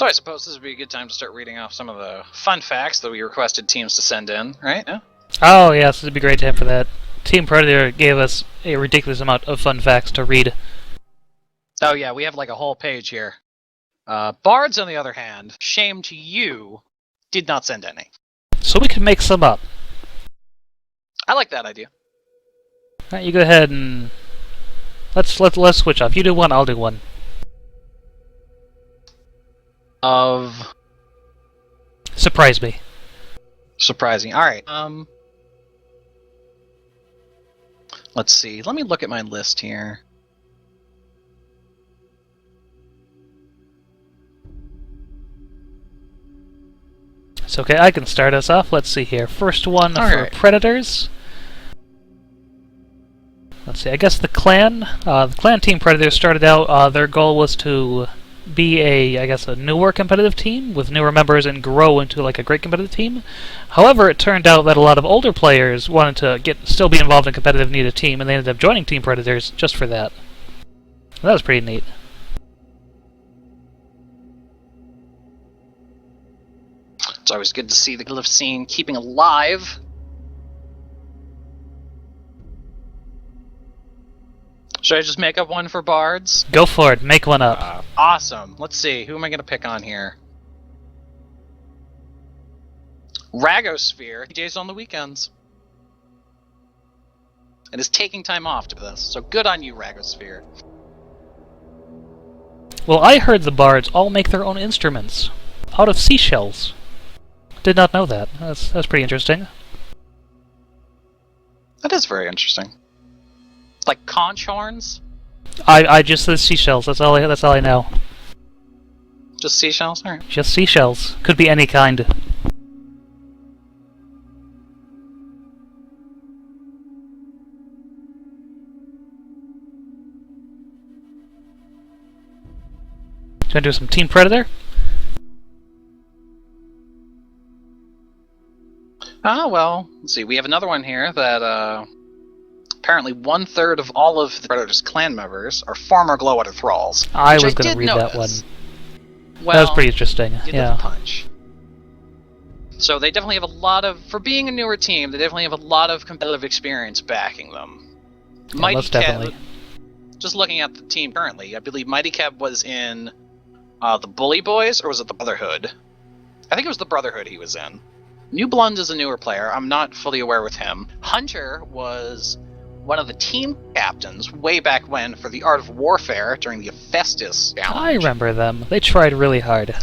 So I suppose this would be a good time to start reading off some of the fun facts that we requested teams to send in, right? Yeah? Oh, yes, this would be a great time for that. Team Predator gave us a ridiculous amount of fun facts to read. Oh yeah, we have like a whole page here. Bards, on the other hand, shame to you, did not send any. So we can make some up. I like that idea. Alright, you go ahead and... Let's switch off. You do one, I'll do one. Of... Surprise me. Surprising. Alright, let's see. Let me look at my list here. It's okay, I can start us off. Let's see here. First one for Predators. Let's see, I guess the Clan Team Predators started out, their goal was to be a newer competitive team with newer members and grow into like a great competitive team. However, it turned out that a lot of older players wanted to still be involved in competitive need a team, and they ended up joining Team Predators just for that. That was pretty neat. It's always good to see the Glyph scene keeping alive. Should I just make up one for Bards? Go for it, make one up. Awesome. Let's see, who am I going to pick on here? Ragosphere. DJs on the weekends. And is taking time off to this, so good on you, Ragosphere. Well, I heard the Bards all make their own instruments out of seashells. Did not know that. That's pretty interesting. That is very interesting. Like conch horns? I just said seashells. That's all I know. Just seashells? Alright. Just seashells. Could be any kind. Gonna do some Team Predator? Well, let's see. We have another one here that, apparently 1/3 of all of the Predator's clan members are former Glowwater thralls. I was gonna read that one. Well, that was pretty interesting, yeah. Punch. So they definitely have a lot of, for being a newer team, they definitely have a lot of competitive experience backing them. Yeah, most definitely. Just looking at the team currently, I believe Mighty Cab was in the Bully Boys, or was it the Brotherhood? I think it was the Brotherhood he was in. New Blund is a newer player. I'm not fully aware with him. Hunter was one of the team captains way back when for the Art of Warfare during the Hephaestus challenge. I remember them. They tried really hard.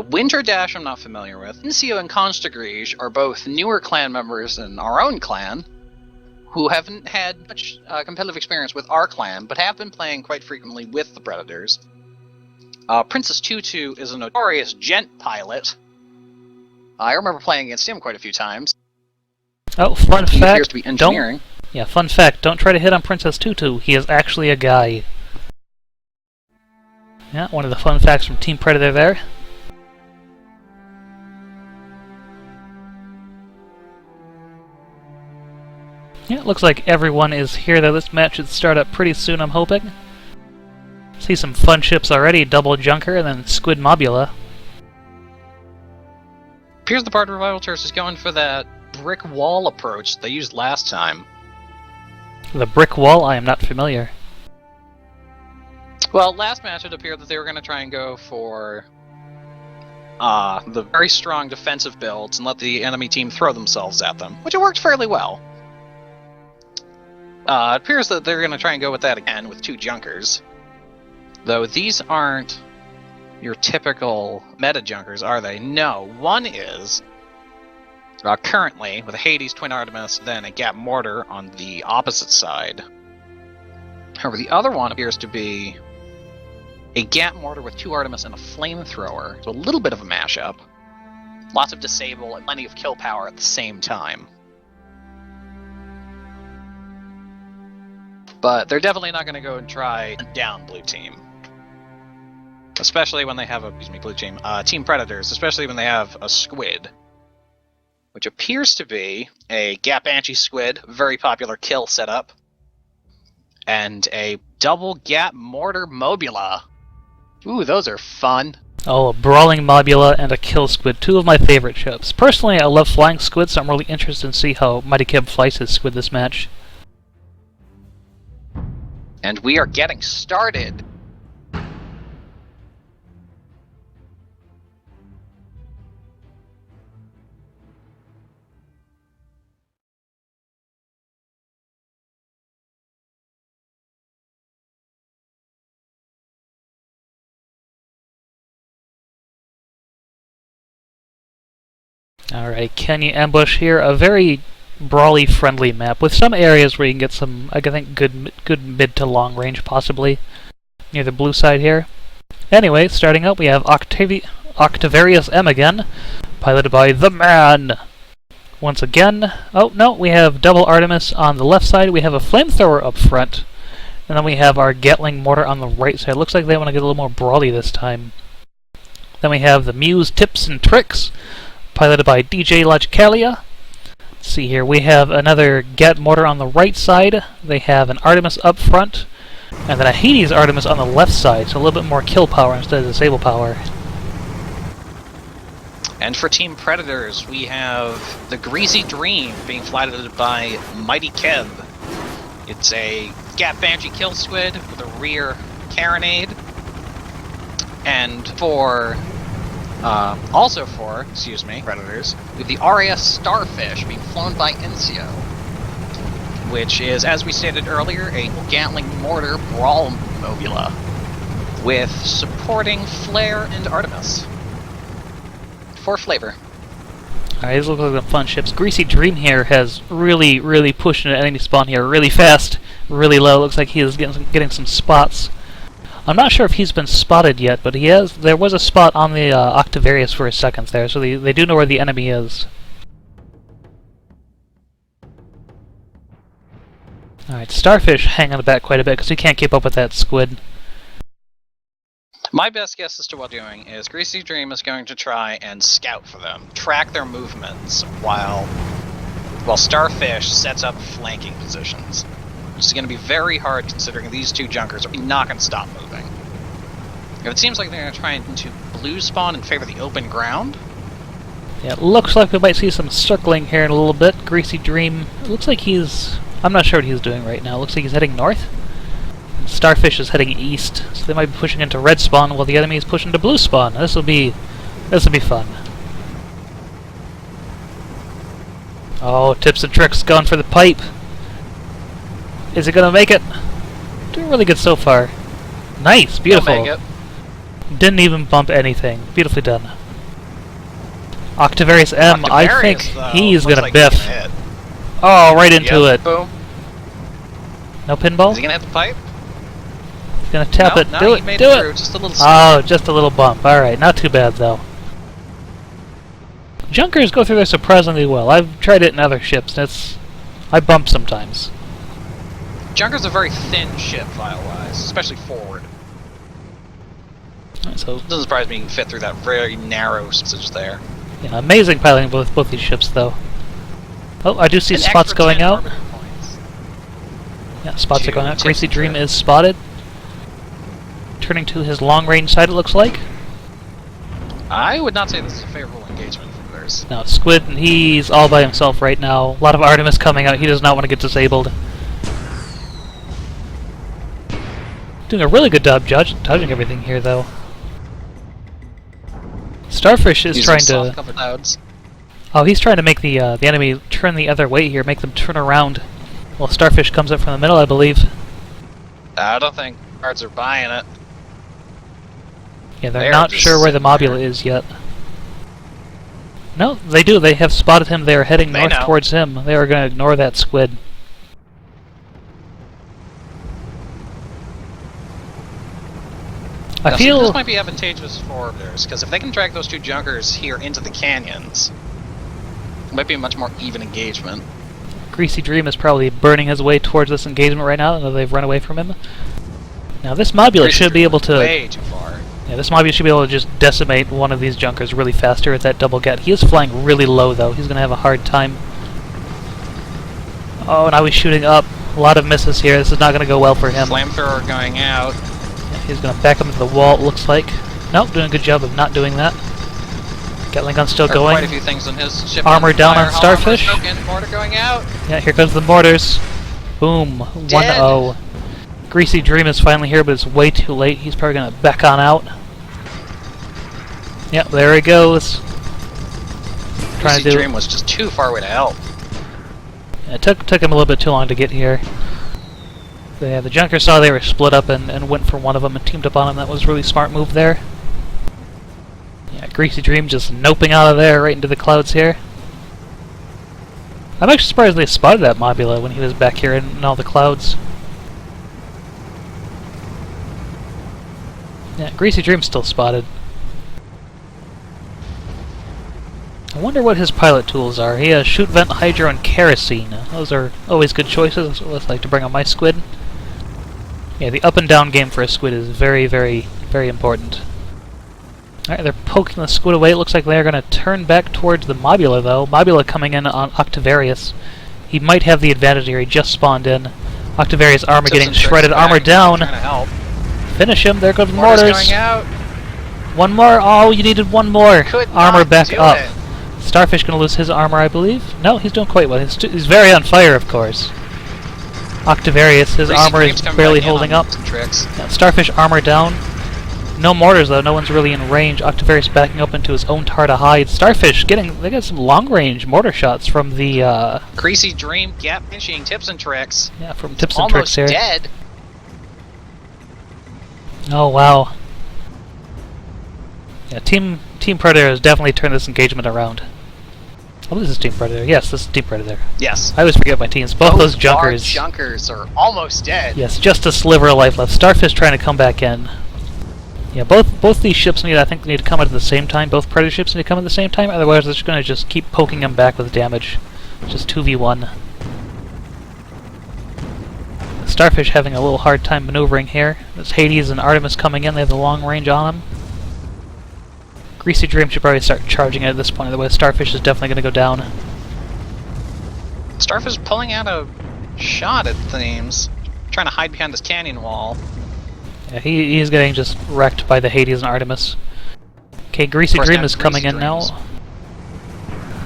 Winter Dash I'm not familiar with. Incio and Constagrige are both newer clan members in our own clan who haven't had much competitive experience with our clan, but have been playing quite frequently with the Predators. Princess Tutu is a notorious gent pilot. I remember playing against him quite a few times. Oh, fun fact. He appears to be engineering. Fun fact. Don't try to hit on Princess Tutu. He is actually a guy. Yeah, one of the fun facts from Team Predator there. Yeah, it looks like everyone is here, though. This match should start up pretty soon, I'm hoping. See some fun ships already. Double Junker and then Squid Mobula. Appears the Bard Revival Church is going for that brick wall approach they used last time. The brick wall? I am not familiar. Well, last match it appeared that they were going to try and go for the very strong defensive builds and let the enemy team throw themselves at them, which it worked fairly well. It appears that they're going to try and go with that again with 2 Junkers. Though these aren't your typical meta Junkers, are they? No, one is currently with a Hades Twin Artemis, then a Gap Mortar on the opposite side. However, the other one appears to be a Gap Mortar with 2 Artemis and a Flamethrower, so a little bit of a mashup. Lots of disable and plenty of kill power at the same time. But they're definitely not going to go and try down Blue Team. Especially when they have Blue Team, Team Predators, especially when they have a Squid. Which appears to be a Gap Banshee Squid, very popular kill setup. And a double Gap Mortar Mobula. Ooh, those are fun. Oh, a Brawling Mobula and a Kill Squid, two of my favorite ships. Personally, I love flying squid, so I'm really interested to see how Mighty Keb flies his squid this match. And we are getting started. Alright, Kenya Ambush here, a very brawly friendly map, with some areas where you can get some, I think, good mid to long range, possibly, near the blue side here. Anyway, starting out, we have Octavarius M again, piloted by the man! Once again, oh no, we have double Artemis on the left side, we have a flamethrower up front, and then we have our Gatling mortar on the right side. Looks like they want to get a little more brawly this time. Then we have the Muse Tips and Tricks, piloted by DJ Logicalia. Let's see here, we have another Gat mortar on the right side, they have an Artemis up front, and then a Hades Artemis on the left side, so a little bit more kill power instead of disable power. And for Team Predators, we have the Greasy Dream being piloted by Mighty Keb. It's a Gat Banshee Kill Squid with a rear carronade. And for Predators, with the RAS Starfish being flown by Incio, which is, as we stated earlier, a Gatling Mortar Brawl Mobula, with supporting Flare and Artemis. For flavor. Alright, these look like the fun ships. Greasy Dream here has really pushed into enemy spawn here really fast, really low. Looks like he is getting some spots. I'm not sure if he's been spotted yet, but he has. There was a spot on the Octavarius for a second there, so they do know where the enemy is. Alright, Starfish hanging on the back quite a bit because he can't keep up with that squid. My best guess as to what they're doing is Greasy Dream is going to try and scout for them, track their movements, while Starfish sets up flanking positions. Which is going to be very hard considering these two junkers are not going to stop moving. It seems like they're going to try to blue spawn in favor of the open ground. Yeah, it looks like we might see some circling here in a little bit. Greasy Dream, it looks like he's... I'm not sure what he's doing right now. It looks like he's heading north. And Starfish is heading east, so they might be pushing into red spawn while the enemy is pushing to blue spawn. This will be fun. Oh, Tips and Tricks going for the pipe. Is it gonna make it? Doing really good so far. Nice, beautiful. Make it. Didn't even bump anything. Beautifully done. Octavarius M, I think he's gonna biff. Oh, right into it. Boom. No pinball? Is he gonna hit the pipe? He's gonna tap it. Do it. Do it. Just a little Oh, just a little bump. Alright, not too bad though. Junkers go through there surprisingly well. I've tried it in other ships, and I bump sometimes. Junker's a very thin ship, file-wise, especially forward. So it doesn't surprise me you can fit through that very narrow passage there. Yeah, amazing piloting both these ships, though. Oh, I do see spots going out. Yeah, spots are going out. Greasy Dream is spotted. Turning to his long-range side, it looks like. I would not say this is a favorable engagement for theirs. No, Squid, he's all by himself right now. A lot of Artemis coming out. He does not want to get disabled. Doing a really good job dodging everything here, though. Starfish is trying to... Clouds. Oh, he's trying to make the enemy turn the other way here, make them turn around. Well, Starfish comes up from the middle, I believe. I don't think Bards are buying it. Yeah, they're not sure where the Mobula is yet. No, they do. They have spotted him. They are heading north towards him. They are going to ignore that squid. I feel this might be advantageous for theirs, because if they can drag those two junkers here into the canyons, it might be a much more even engagement. Greasy Dream is probably burning his way towards this engagement right now, though they've run away from him. Now this Mobula should be able to... way too far. Yeah, this Mobula should be able to just decimate one of these junkers really faster at that double get. He is flying really low, though. He's going to have a hard time. Oh, now he's shooting up. A lot of misses here. This is not going to go well for him. Flamethrower going out. He's going to back up into the wall, it looks like. Nope, doing a good job of not doing that. Gatling gun still going. Quite a few things on his ship. Armor down on Starfish. Mortar going out. Yeah, here comes the mortars. Boom. 1-0. Greasy Dream is finally here, but it's way too late. He's probably going to back on out. Yep, there he goes. Greasy Dream was just too far away to help. Yeah, it took him a little bit too long to get here. The Junker saw they were split up and went for one of them and teamed up on him. That was a really smart move there. Yeah, Greasy Dream just noping out of there right into the clouds here. I'm actually surprised they spotted that Mobula when he was back here in all the clouds. Yeah, Greasy Dream's still spotted. I wonder what his pilot tools are. He has Shoot, Vent, Hydro, and Kerosene. Those are always good choices. That's what I like to bring on my squid. Yeah, the up and down game for a squid is very, very, very important. Alright, they're poking the squid away. It looks like they're going to turn back towards the Mobula, though. Mobula coming in on Octavarius. He might have the advantage here. He just spawned in. Octavarius' armor getting shredded. Armor down. Finish him. There goes the mortars. Going out. One more. Oh, you needed one more. Armor back up. It. Starfish going to lose his armor, I believe. No, he's doing quite well. He's very on fire, of course. Octavarius, his armor is barely holding up. Yeah, Starfish armor down. No mortars though, no one's really in range. Octavarius backing up into his own tar to hide. Starfish they got some long range mortar shots from the Greasy Dream gap finishing tips and tricks. Yeah, from tips and tricks here. Almost dead. Oh wow. Yeah, Team Predator has definitely turned this engagement around. Oh, this is Team Predator. Yes, this is Team Predator. Yes. I always forget my teams. Both those Junkers. Junkers are almost dead. Yes, just a sliver of life left. Starfish trying to come back in. Yeah, both these ships I think need to come at the same time. Both Predator ships need to come at the same time. Otherwise, they're just going to just keep poking them back with damage. Just 2v1. Starfish having a little hard time maneuvering here. There's Hades and Artemis coming in. They have the long range on them. Greasy Dream should probably start charging at this point, otherwise Starfish is definitely going to go down. Starfish pulling out a shot at themes, trying to hide behind this canyon wall. Yeah, he's getting just wrecked by the Hades and Artemis. Okay, Greasy Dream is coming in now.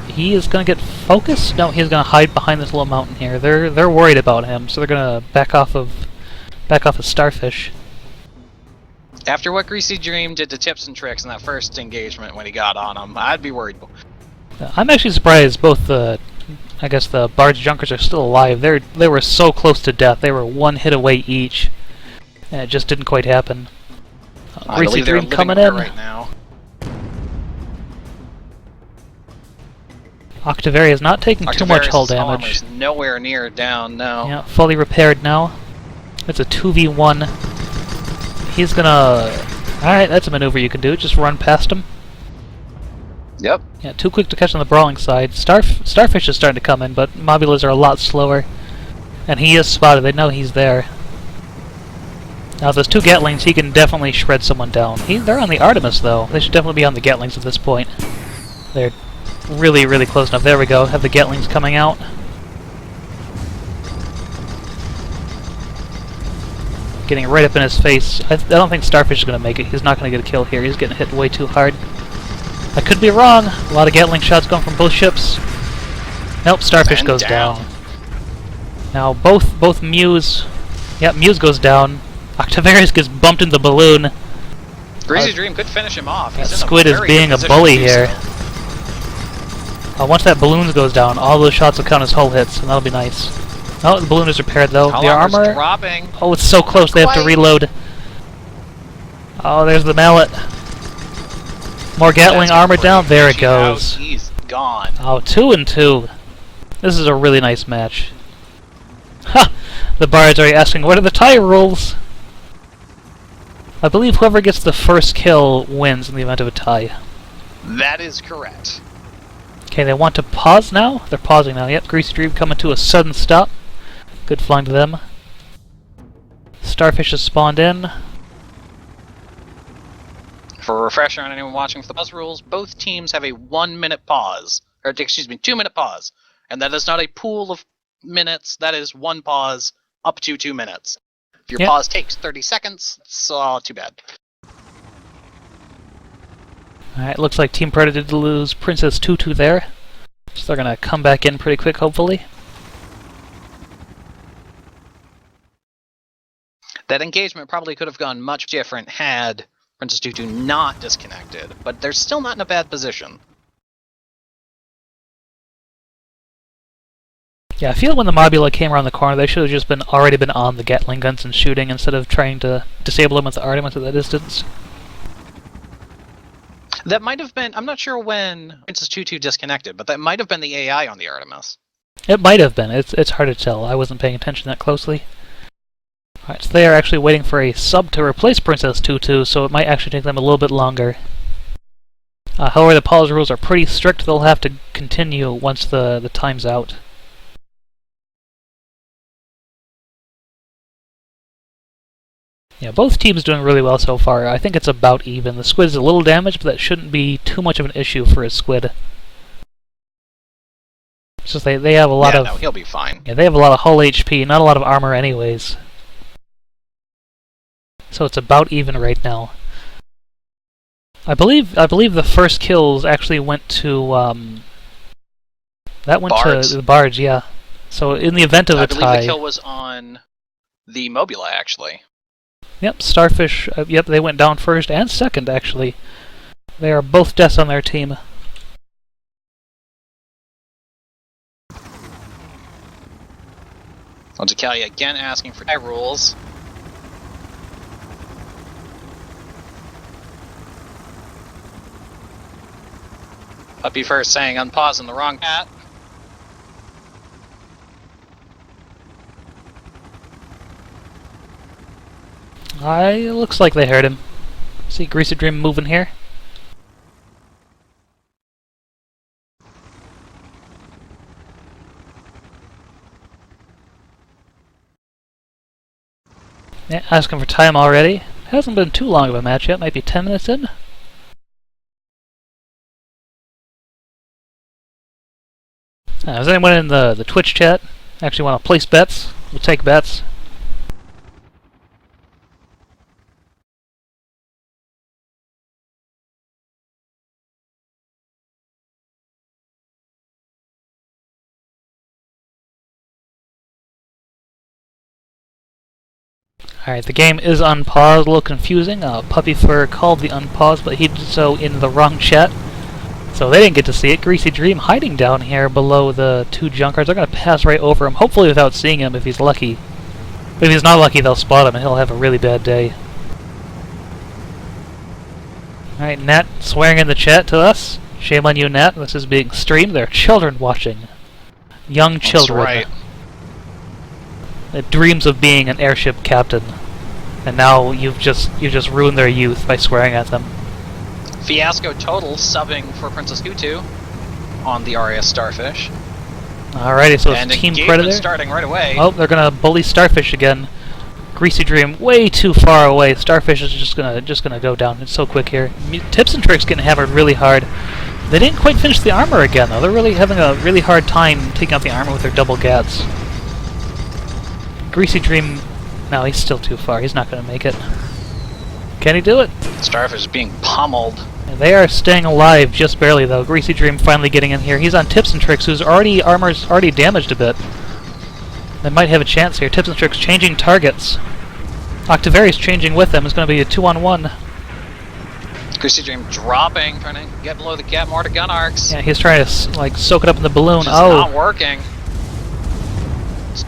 He is going to get focused? No, he's going to hide behind this little mountain here. They're worried about him, so they're going to back off of Starfish. After what Greasy Dream did to tips and tricks in that first engagement when he got on him, I'd be worried. I'm actually surprised both the Bards Junkers are still alive. They were so close to death. They were one hit away each, and it just didn't quite happen. Greasy Dream coming in. Right now. Octavarius not taking too much hull damage. Nowhere near down, no. Yeah, fully repaired now. It's a 2v1. He's gonna... Alright, that's a maneuver you can do. Just run past him. Yep. Yeah, too quick to catch on the brawling side. Starfish is starting to come in, but Mobulas are a lot slower. And he is spotted. They know he's there. Now, if there's two Gatlings, he can definitely shred someone down. They're on the Artemis, though. They should definitely be on the Gatlings at this point. They're really, really close enough. There we go. Have the Gatlings coming out. Getting right up in his face. I don't think Starfish is going to make it. He's not going to get a kill here. He's getting hit way too hard. I could be wrong. A lot of Gatling shots going from both ships. Nope, Starfish goes down. Now both Muse... Yep, Muse goes down. Octavarius gets bumped in the balloon. Greasy Dream could finish him off. Squid is being a bully here. Once that balloon goes down, all those shots will count as hull hits, and that'll be nice. Oh, the balloon is repaired though. The armor... dropping. Oh, it's so close, they have to reload. Oh, there's the mallet. More Gatling armor down. There it goes. He's gone. Oh, 2 and 2. This is a really nice match. Ha! The Bards are asking, what are the tie rules? I believe whoever gets the first kill wins in the event of a tie. That is correct. Okay, they want to pause now? They're pausing now. Yep, Greasy Dream coming to a sudden stop. Good flying to them. Starfish has spawned in. For a refresher on anyone watching for the pause rules, both teams have a 1 minute pause. Or, excuse me, 2 minute pause. And that is not a pool of minutes, that is one pause up to 2 minutes. If your pause takes 30 seconds, it's too bad. Alright, looks like Team Predator did lose Princess Tutu there. So they're gonna come back in pretty quick, hopefully. That engagement probably could have gone much different had Princess Tutu not disconnected, but they're still not in a bad position. Yeah, I feel when the Mobula came around the corner, they should have just already been on the Gatling guns and shooting instead of trying to disable them with the Artemis at that distance. That might have been, I'm not sure when Princess Tutu disconnected, but that might have been the AI on the Artemis. It might have been. It's hard to tell. I wasn't paying attention that closely. Alright, so they are actually waiting for a sub to replace Princess Tutu, so it might actually take them a little bit longer. However, the pause rules are pretty strict. They'll have to continue once the time's out. Yeah, both teams doing really well so far. I think it's about even. The Squid's a little damaged, but that shouldn't be too much of an issue for a Squid. It's just they have a lot of... no, he'll be fine. Yeah, they have a lot of hull HP, not a lot of armor anyways. So it's about even right now. I believe the first kills actually went to that went Bards. to the Bards, yeah. So in the event of a tie, I believe the kill was on the Mobula, actually. Yep, Starfish, yep, they went down first and second, actually. They are both deaths on their team. Ontakalia again asking for tie rules. Puppy first saying unpause in the wrong hat. It looks like they heard him. See Greasy Dream moving here. Yeah, asking for time already. Hasn't been too long of a match yet, might be 10 minutes in. Does anyone in the Twitch chat actually want to place bets? We'll take bets. Alright, the game is unpaused, a little confusing. Puppy Fur called the unpause, but he did so in the wrong chat. So they didn't get to see it. Greasy Dream hiding down here below the two Junkers. They're going to pass right over him, hopefully without seeing him if he's lucky. But if he's not lucky, they'll spot him and he'll have a really bad day. Alright, Nat swearing in the chat to us. Shame on you, Nat. This is being streamed. There are children watching. Young children. That's right. That dreams of being an airship captain. And now you've just ruined their youth by swearing at them. Fiasco Total subbing for Princess Tutu on the RAS Starfish. Alrighty, so it's Team Predator starting right away. Oh, they're gonna bully Starfish again. Greasy Dream way too far away. Starfish is just gonna go down. It's so quick here. Tips and Tricks getting hammered really hard. They didn't quite finish the armor again though. They're really having a really hard time taking out the armor with their double gats. Greasy Dream, no, he's still too far. He's not gonna make it. Can he do it? Starfish is being pummeled. And they are staying alive just barely though. Greasy Dream finally getting in here. He's on Tips and Tricks, whose armor's already damaged a bit. They might have a chance here. Tips and Tricks changing targets. Octavarius changing with them. It's going to be a 2-on-1. Greasy Dream dropping, trying to get below the gap more to gun arcs. Yeah, he's trying to like soak it up in the balloon. It's not working.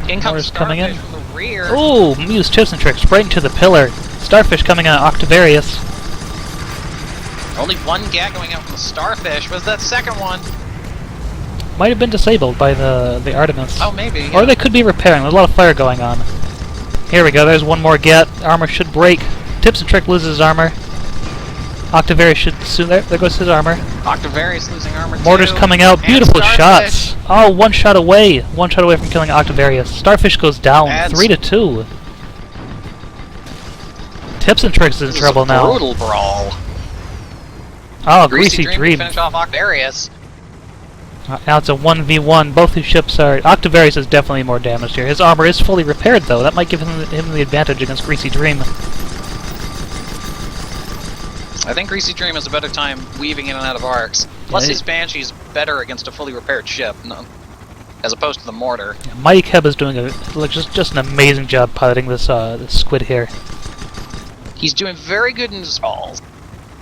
In comes coming in from the rear. Ooh, Muse Tips and Tricks spraying to the pillar. Starfish coming on Octavarius. Only one gat going out from the Starfish. Was that second one? Might have been disabled by the Artemis. Oh, maybe. Yeah. Or they could be repairing. There's a lot of fire going on. Here we go. There's one more gat. Armor should break. Tips and Trick loses his armor. Octavarius should soon... There goes his armor. Octavarius losing armor Mortars too. coming out. Beautiful Starfish. shots. Oh, one shot away. One shot away from killing Octavarius. Starfish goes down. 3-2. Tips and Tricks is in trouble now. Brutal brawl. Oh, Greasy Dream. Finish off Octavarius. Now it's a 1v1. Both his ships are... Octavarius is definitely more damaged here. His armor is fully repaired, though. That might give him the advantage against Greasy Dream. I think Greasy Dream has a better time weaving in and out of arcs. Plus his Banshee's better against a fully repaired ship, as opposed to the mortar. Yeah, Mighty Keb is doing just an amazing job piloting this squid here. He's doing very good in his calls.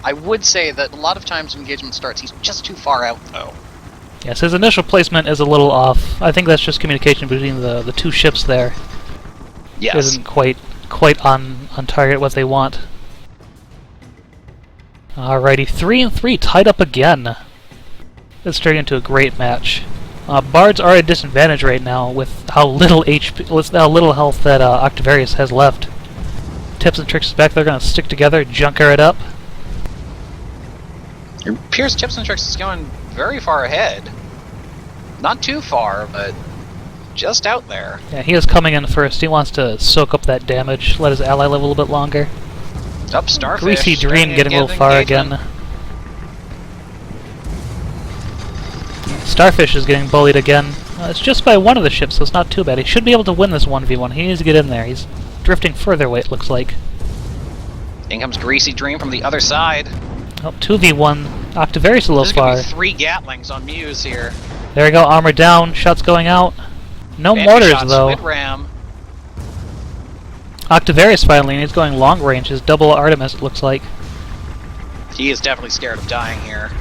I would say that a lot of times when engagement starts, he's just too far out, though. Yes, his initial placement is a little off. I think that's just communication between the two ships there. Yes. Isn't quite on target what they want. Alrighty, 3-3, tied up again. It's turning into a great match. Bards are at a disadvantage right now with how little HP, with how little health that Octavarius has left. Tips and Tricks is back. They're going to stick together, junker it up. It appears Tips and Tricks is going very far ahead. Not too far, but just out there. Yeah, he is coming in first. He wants to soak up that damage, let his ally live a little bit longer. Up Starfish. Greasy Dream getting a little far again. Starfish is getting bullied again. It's just by one of the ships, so it's not too bad. He should be able to win this 1v1. He needs to get in there. He's drifting further away, it looks like. In comes Greasy Dream from the other side. Oh, 2v1. Octavarius a little far. There's going to be 3 Gatlings on Muse here. There we go, armor down, shots going out. No Banshee mortars, shots, though. Squid Ram. Octavarius finally, and he's going long range. His double Artemis, it looks like. He is definitely scared of dying here.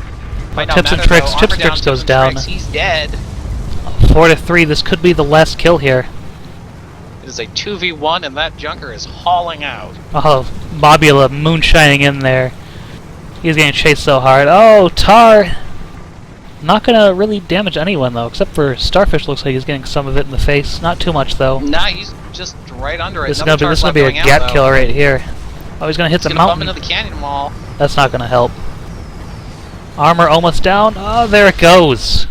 Might not Tips and matter, Tricks, though. Tips Armor and Tricks goes Tips and down. Tricks, he's dead. 4-3, this could be the last kill here. It is a 2v1, and that junker is hauling out. Oh, Mobula moonshining in there. He's getting chased so hard. Oh, Tar! Not gonna really damage anyone, though, except for Starfish. Looks like he's getting some of it in the face. Not too much, though. Nah, he's just right under it. This is gonna be a Gat kill right here. Oh, he's gonna hit the mountain. Bump into the canyon wall. That's not gonna help. Armor almost down. Oh, there it goes.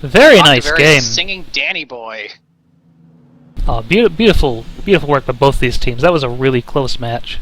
Very nice game. Singing Danny Boy. Oh, beautiful work by both these teams. That was a really close match.